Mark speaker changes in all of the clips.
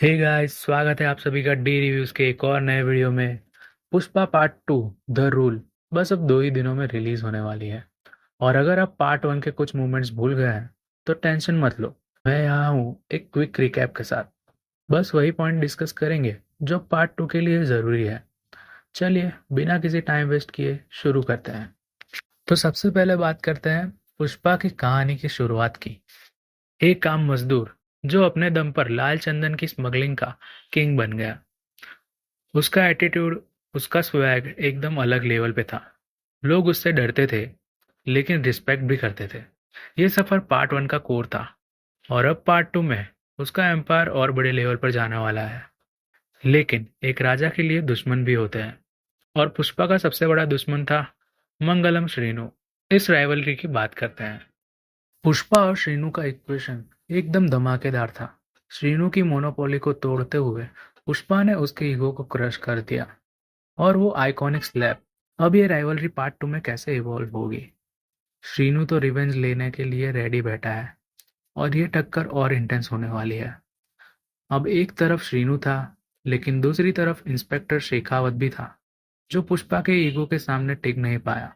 Speaker 1: Hey guys, स्वागत है आप सभी का डी रिव्यूज के एक और नए वीडियो में। पुष्पा पार्ट 2 द रूल बस अब 2 ही दिनों में रिलीज होने वाली है। और अगर आप पार्ट 1 के कुछ मोमेंट्स भूल गए हैं तो टेंशन मत लो, मैं यहाँ हूँ एक क्विक रिकैप के साथ। बस वही पॉइंट डिस्कस करेंगे जो पार्ट 2 के लिए ज़रूरी है। चलिए बिना किसी टाइम वेस्ट किए शुरू करते हैं। तो सबसे पहले बात करते हैं पुष्पा की कहानी की शुरुआत की। एक आम मजदूर जो अपने दम पर लाल चंदन की स्मगलिंग का किंग बन गया। उसका एटीट्यूड, उसका स्वैग एकदम अलग लेवल पे था। लोग उससे डरते थे लेकिन रिस्पेक्ट भी करते थे। ये सफर पार्ट 1 का कोर था और अब पार्ट 2 में उसका एम्पायर और बड़े लेवल पर जाने वाला है। लेकिन एक राजा के लिए दुश्मन भी होते हैं और पुष्पा का सबसे बड़ा दुश्मन था मंगलम श्रीनु। इस राइवलरी की बात करते हैं। पुष्पा और श्रीनु का इक्वेशन एकदम धमाकेदार था। श्रीनु की मोनोपोली को तोड़ते हुए पुष्पा ने उसके ईगो को क्रश कर दिया और वो आइकॉनिक स्लैप। अब ये राइवलरी पार्ट 2 में कैसे इवॉल्व होगी? श्रीनु तो रिवेंज लेने के लिए रेडी बैठा है और ये टक्कर और इंटेंस होने वाली है। अब एक तरफ श्रीनु था लेकिन दूसरी तरफ इंस्पेक्टर शेखावत भी था जो पुष्पा के ईगो के सामने टिक नहीं पाया।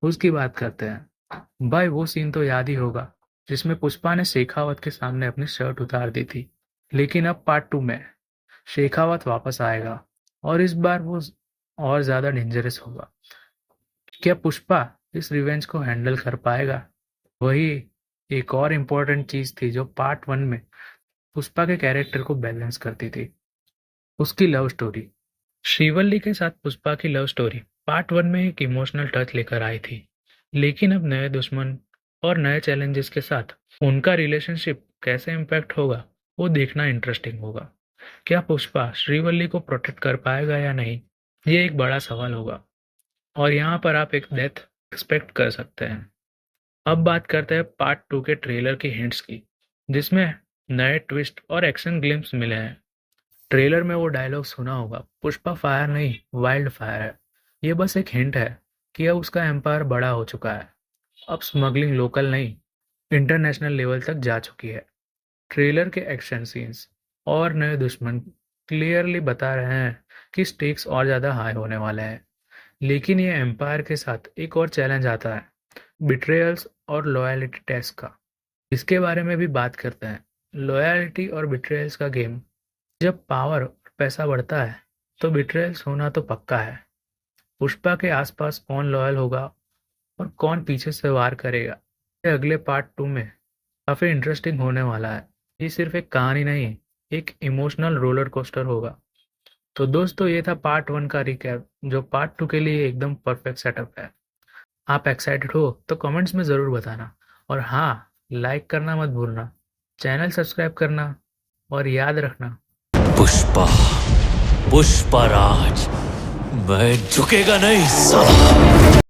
Speaker 1: उसकी बात करते हैं। भाई वो सीन तो याद ही होगा जिसमें पुष्पा ने शेखावत के सामने अपनी शर्ट उतार दी थी। लेकिन अब पार्ट 2 में शेखावत वापस आएगा और इस बार वो और ज्यादा डेंजरस होगा। क्या पुष्पा इस रिवेंज को हैंडल कर पाएगा? वही एक और इम्पोर्टेंट चीज थी जो पार्ट 1 में पुष्पा के कैरेक्टर को बैलेंस करती थी, उसकी लव स्टोरी। श्रीवल्ली के साथ पुष्पा की लव स्टोरी पार्ट 1 में एक इमोशनल टच लेकर आई थी, लेकिन अब नए दुश्मन और नए चैलेंजेस के साथ उनका रिलेशनशिप कैसे इम्पैक्ट होगा वो देखना इंटरेस्टिंग होगा। क्या पुष्पा श्रीवल्ली को प्रोटेक्ट कर पाएगा या नहीं, ये एक बड़ा सवाल होगा और यहाँ पर आप एक डेथ एक्सपेक्ट कर सकते हैं। अब बात करते हैं पार्ट 2 के ट्रेलर की हिंट्स की, जिसमें नए ट्विस्ट और एक्शन ग्लिम्स मिले हैं। ट्रेलर में वो डायलॉग सुना होगा, पुष्पा फायर नहीं वाइल्ड फायर है। ये बस एक हिंट है कि अब उसका एम्पायर बड़ा हो चुका है। अब स्मगलिंग लोकल नहीं, इंटरनेशनल लेवल तक जा चुकी है। ट्रेलर के एक्शन सीन्स और नए दुश्मन क्लियरली बता रहे हैं कि स्टेक्स और ज़्यादा हाई होने वाले हैं। लेकिन ये एम्पायर के साथ एक और चैलेंज आता है, बिट्रेयल्स और लॉयलिटी टेस्ट का। इसके बारे में भी बात करते हैं। लॉयलिटी और बिट्रेयल्स का गेम, जब पावर और पैसा बढ़ता है तो बिट्रेयल्स होना तो पक्का है। पुष्पा के आसपास कौन लॉयल होगा और कौन पीछे से वार करेगा, ये अगले पार्ट 2 में काफ़ी इंटरेस्टिंग होने वाला है। ये सिर्फ एक कहानी नहीं, एक इमोशनल रोलर कोस्टर होगा। तो दोस्तों, ये था पार्ट 1 का रिकैप जो पार्ट 2 के लिए एकदम परफेक्ट सेटअप है। आप एक्साइटेड हो तो कमेंट्स में ज़रूर बताना और हाँ, लाइक करना मत भूलना, चैनल सब्सक्राइब करना और याद रखना,
Speaker 2: पुष्पा पुष्पा राज, मैं झुकेगा नहीं साला।